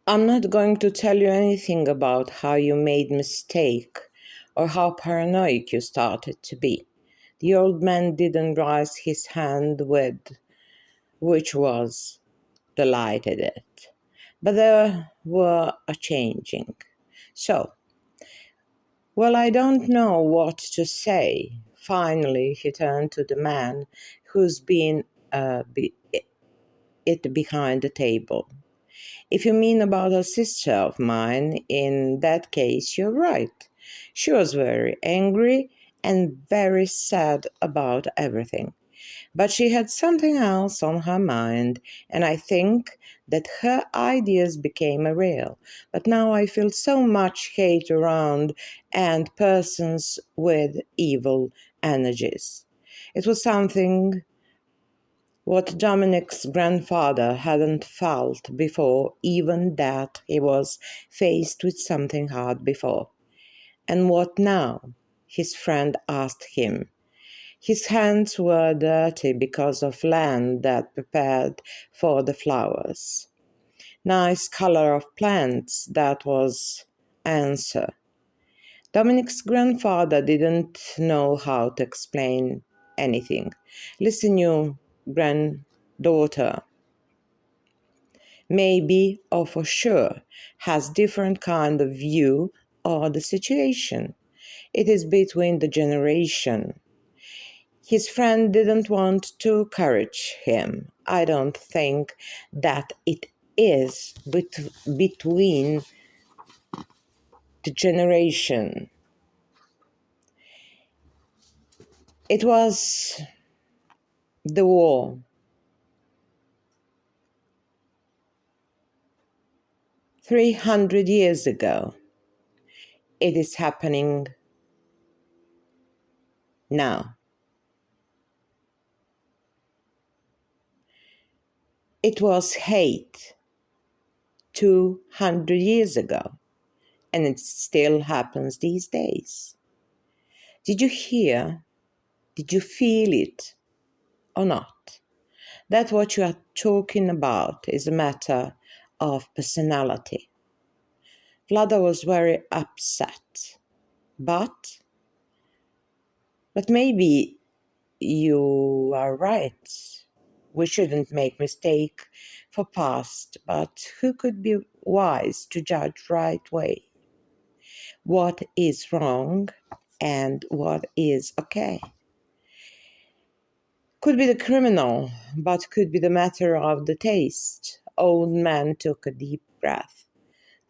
I'm not going to tell you anything about how you made mistake or how paranoid you started to be. The old man didn't raise his hand with, which was delighted it. But there were a changing. So, well, I don't know what to say. Finally, he turned to the man who's been it behind the table. If you mean about a sister of mine, in that case, you're right. She was very angry and very sad about everything. But she had something else on her mind, and I think that her ideas became real. But now I feel so much hate around and persons with evil energies. It was something what Dominic's grandfather hadn't felt before, even that he was faced with something hard before. And what now? His friend asked him. His hands were dirty because of land that prepared for the flowers. Nice color of plants, that was answer. Dominic's grandfather didn't know how to explain anything. Listen, you granddaughter, maybe or for sure has different kind of view or the situation. It is between the generation. His friend didn't want to encourage him. I don't think that it is between the generation. It was the war. 300 years ago. It is happening now. It was hate 200 years ago, and it still happens these days. Did you hear? Did you feel it or not? That what you are talking about is a matter of personality. Vlada was very upset, but maybe you are right. We shouldn't make mistake for past, but who could be wise to judge right way? What is wrong and what is okay? Could be the criminal, but could be the matter of the taste. Old man took a deep breath.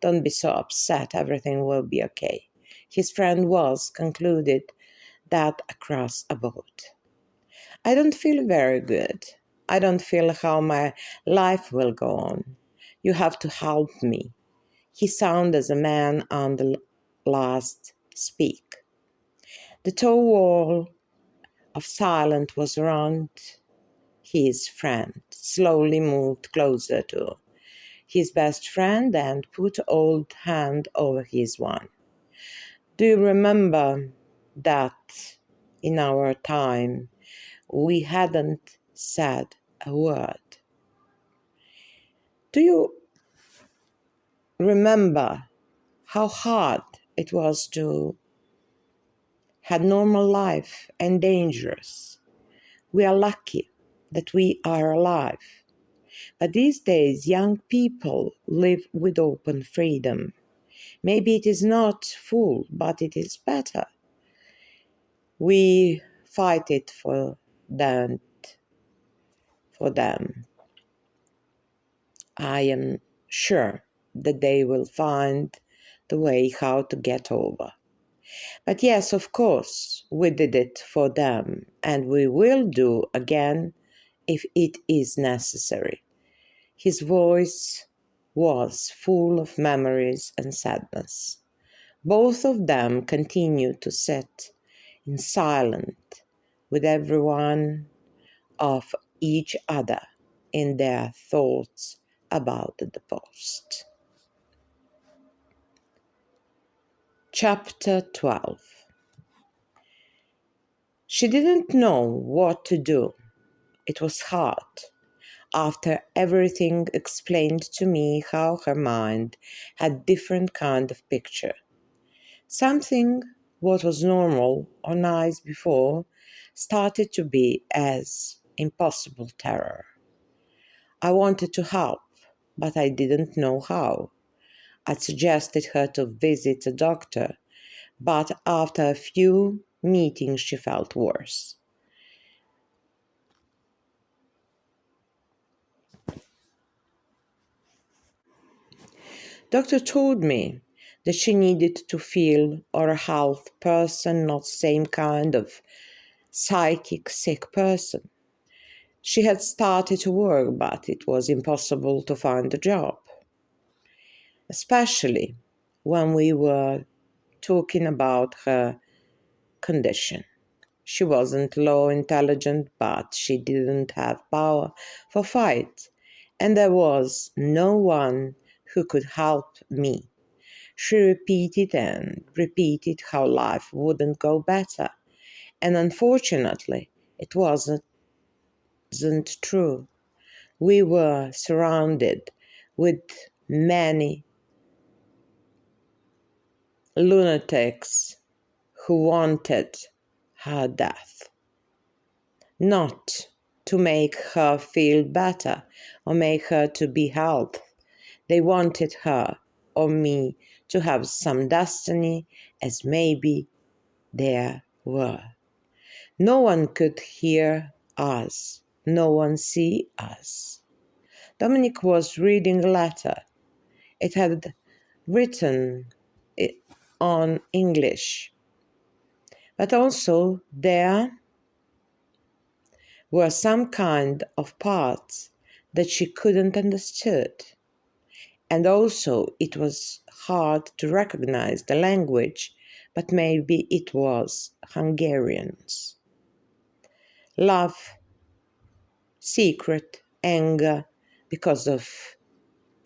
Don't be so upset, everything will be okay. His friend was concluded that across a boat. I don't feel very good. I don't feel how my life will go on. You have to help me. He sounded as a man on the last speak. The tall wall of silence was around his friend, slowly moved closer to his best friend and put old hand over his one. Do you remember that in our time we hadn't said a word? Do you remember how hard it was to have normal life and dangerous? We are lucky that we are alive. But these days, young people live with open freedom. Maybe it is not full, but it is better. We fight it for them. I am sure that they will find the way how to get over. But yes, of course, we did it for them, and we will do again if it is necessary. His voice was full of memories and sadness. Both of them continued to sit in silence with everyone of each other in their thoughts about the post. Chapter 12. She didn't know what to do. It was hard. after everything explained to me how her mind had different kind of picture. Something what was normal or nice before started to be as impossible terror. I wanted to help, but I didn't know how. I suggested her to visit a doctor, but after a few meetings she felt worse. Doctor told me that she needed to feel or a health person, not same kind of psychic sick person. She had started to work, but it was impossible to find a job, especially when we were talking about her condition. She wasn't low intelligent, but she didn't have power for fight, and there was no one who could help me. She repeated and repeated how life wouldn't go better, and unfortunately, it wasn't true. We were surrounded with many lunatics who wanted her death, not to make her feel better or make her to be helped. They wanted her or me to have some destiny, as maybe there were. No one could hear us, no one see us. Dominic was reading a letter. It had written it on English, but also there were some kind of parts that she couldn't understood, and also it was hard to recognize the language, but maybe it was Hungarian's. Love, secret, anger because of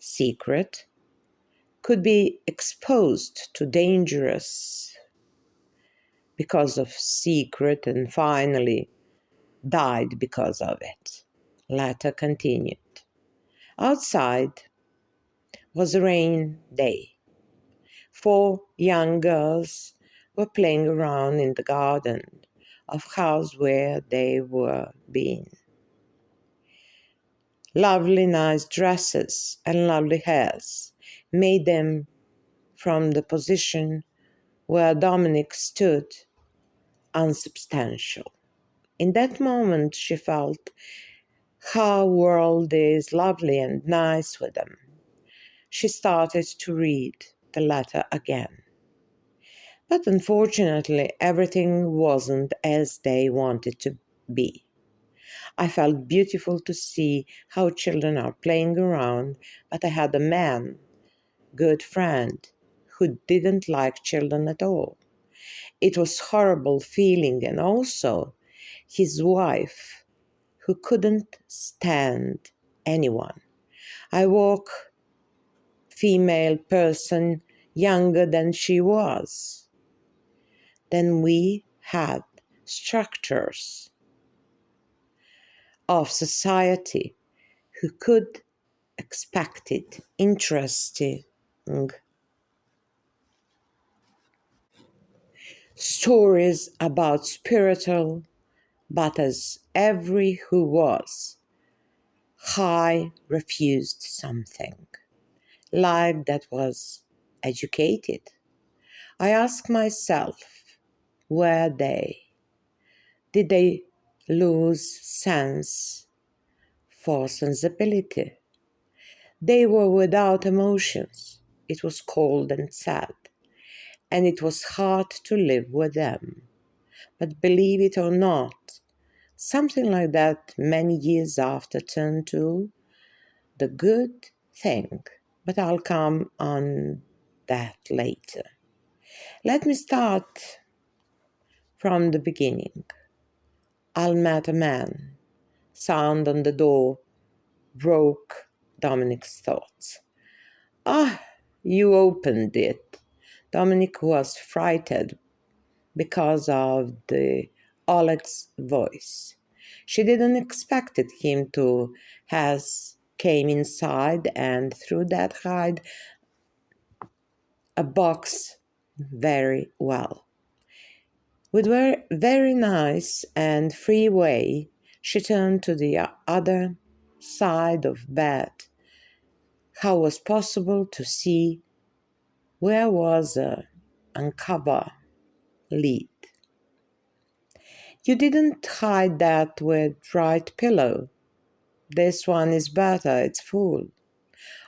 secret, could be exposed to dangerous because of secret, and finally died because of it. Letter continued. Outside was a rain day. 4 young girls were playing around in the garden of house where they were being. Lovely nice dresses and lovely hairs made them from the position where Dominic stood unsubstantial. In that moment she felt how world is lovely and nice with them. She started to read the letter again. But unfortunately, everything wasn't as they wanted to be. I felt beautiful to see how children are playing around, but I had a man, good friend, who didn't like children at all. It was horrible feeling, and also his wife, who couldn't stand anyone. I walk female person younger than she was. Then we had structures of society who could expect it interesting stories about spiritual, but as every who was high refused something like that was educated. I ask myself, were they? Did they lose sense for sensibility? They were without emotions. It was cold and sad, and it was hard to live with them. But believe it or not, something like that many years after turned to the good thing. But I'll come on that later. Let me start from the beginning. I met a man. Sound on the door broke Dominic's thoughts. Ah, you opened it. Dominic was frightened because of the Oleg's voice. She didn't expect him to has came inside and through that hide a box very well. With a very nice and free way, she turned to the other side of bed. How was possible to see where was a uncover lid? You didn't hide that with right pillow. This one is better, it's full.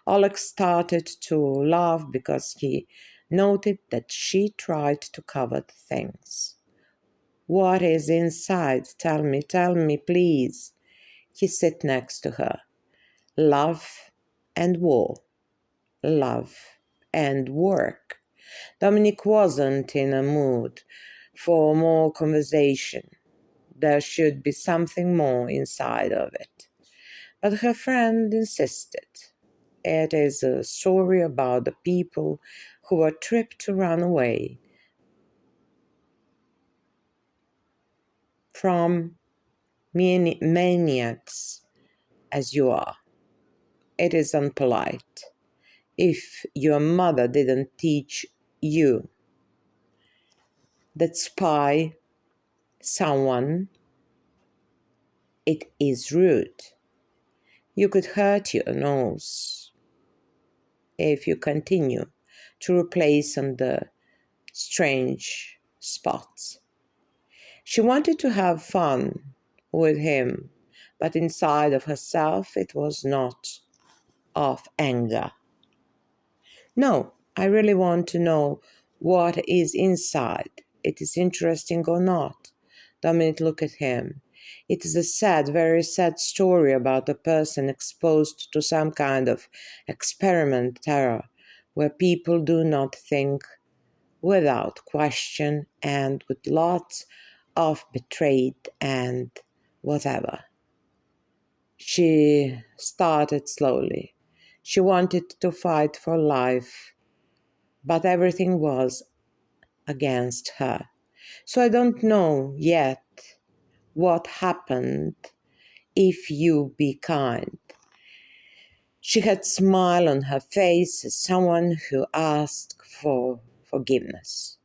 Oleg started to laugh because he noted that she tried to cover things. What is inside? Tell me, please. He sat next to her. Love and war. Love and work. Dominic wasn't in a mood for more conversation. There should be something more inside of it. But her friend insisted. It is a story about the people who were tripped to run away from maniacs as you are. It is unpolite. If your mother didn't teach you that spy someone, it is rude. You could hurt your nose if you continue to replace on the strange spots. She wanted to have fun with him, but inside of herself it was not of anger. No, I really want to know what is inside. It is interesting or not. Dominic looked at him. It is a sad, very sad story about a person exposed to some kind of experiment terror, where people do not think without question and with lots of betrayed and whatever. She started slowly. She wanted to fight for life, but everything was against her. So I don't know yet what happened if you be kind. She had a smile on her face as someone who asked for forgiveness.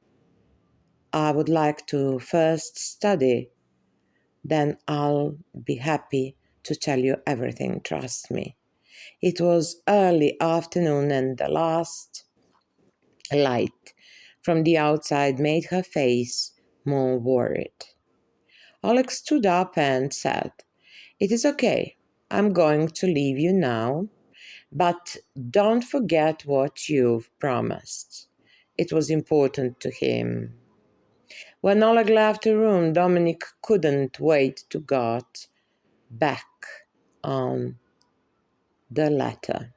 I would like to first study, then I'll be happy to tell you everything, trust me. It was early afternoon and the last light from the outside made her face more worried. Alex stood up and said, "It is okay. I'm going to leave you now, but don't forget what you've promised." It was important to him. When Oleg left the room, Dominic couldn't wait to get back on the letter.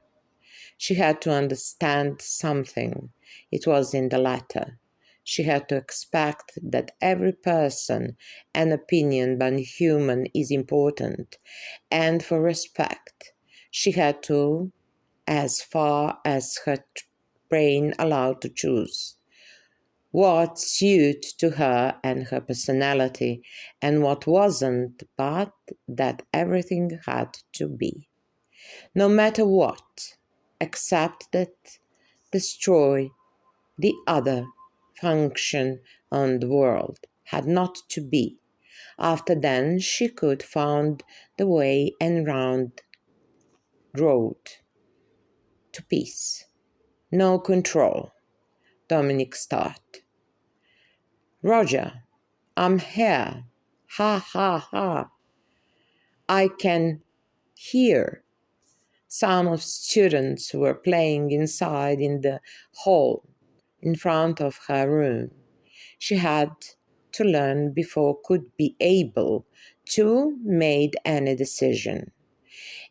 She had to understand something. It was in the letter. She had to expect that every person and opinion by human is important, and for respect, she had to, as far as her brain allowed to choose, what suited to her and her personality, and what wasn't, but that everything had to be. No matter what, except that destroy the other function on the world had not to be. After then she could find the way and round road to peace. No control. Dominic started. "Roger, I'm here. Ha ha ha." I can hear some of students were playing inside in the hall in front of her room. She had to learn before could be able to make any decision.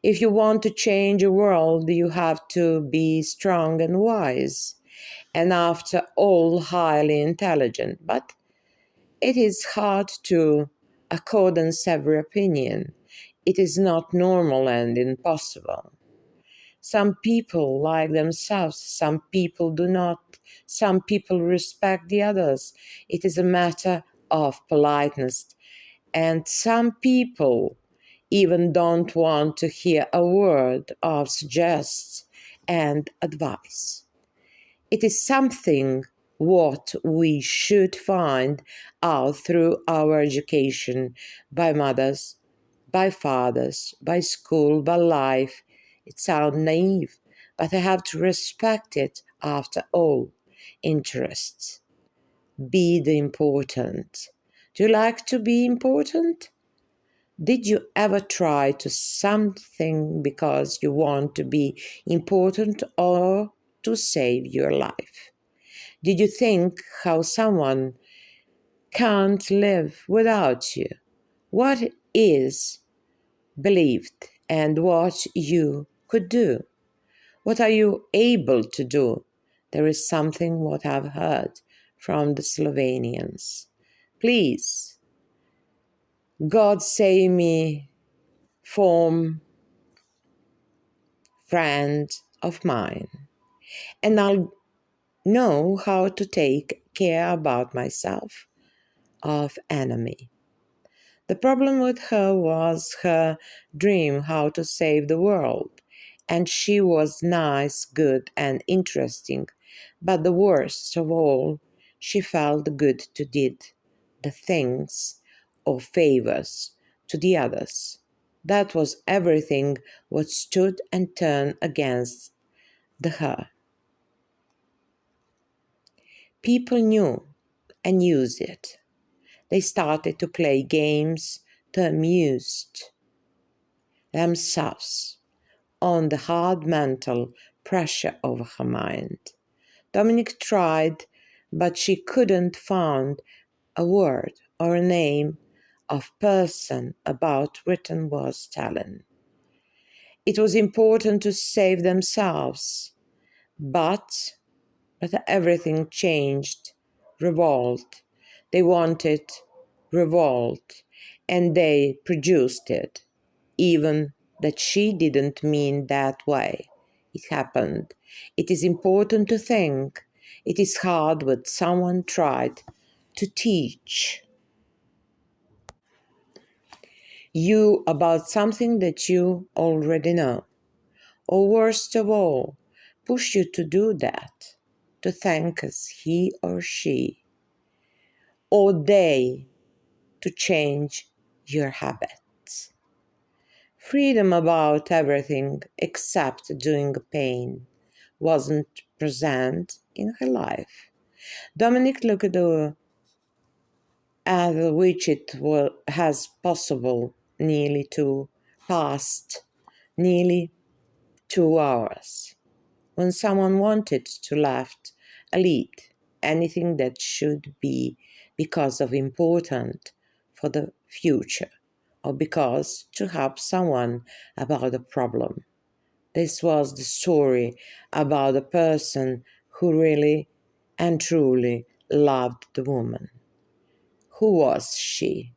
If you want to change a world, you have to be strong and wise, and after all highly intelligent. But it is hard to accordance every opinion. It is not normal and impossible. Some people like themselves, some people do not. Some people respect the others. It is a matter of politeness And some people even don't want to hear a word of suggestions and advice. It is something what we should find out through our education, by mothers, by fathers, by school, by life. It sounds naive, but I have to respect it after all. Interests. Be the important. Do you like to be important? Did you ever try to something because you want to be important or to save your life? Did you think how someone can't live without you? What is believed and what you could do? What are you able to do? There is something what I've heard from the Slovenians. Please, God save me from friend of mine, and I'll know how to take care about myself of enemy. The problem with her was her dream how to save the world, and she was nice, good, and interesting, but the worst of all, she felt good to did the things or favors to the others. That was everything what stood and turned against the her. People knew and used it. They started to play games to amuse themselves on the hard mental pressure of her mind. Dominic tried, but she couldn't find a word or a name of person about written was telling. It was important to save themselves, but everything changed. Revolt. They wanted revolt, and they produced it, even that she didn't mean that way. It happened. It is important to think. It is hard what someone tried to teach you about something that you already know, or worst of all, push you to do that, to thank us he or she, or they, to change your habits. Freedom about everything except doing pain wasn't present in her life. Dominic looked at which it has possible past nearly 2 hours. When someone wanted to left a lead, anything that should be because of important for the future, or because to help someone about a problem. This was the story about a person who really and truly loved the woman. Who was she?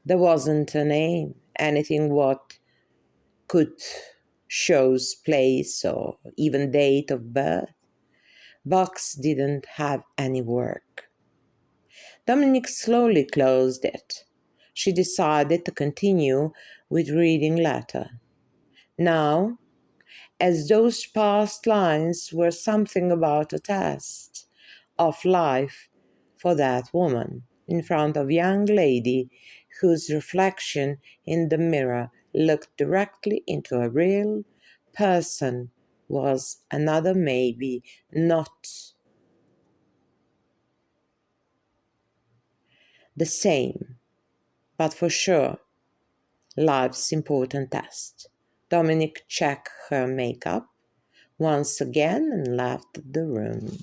There wasn't a name, anything what could shows place or even date of birth. Box didn't have any work. Dominic slowly closed it. She decided to continue with reading later. Now, as those past lines were something about a test of life for that woman in front of a young lady whose reflection in the mirror looked directly into a real person was another maybe not the same, but for sure life's important test. Dominic checked her makeup once again and left the room.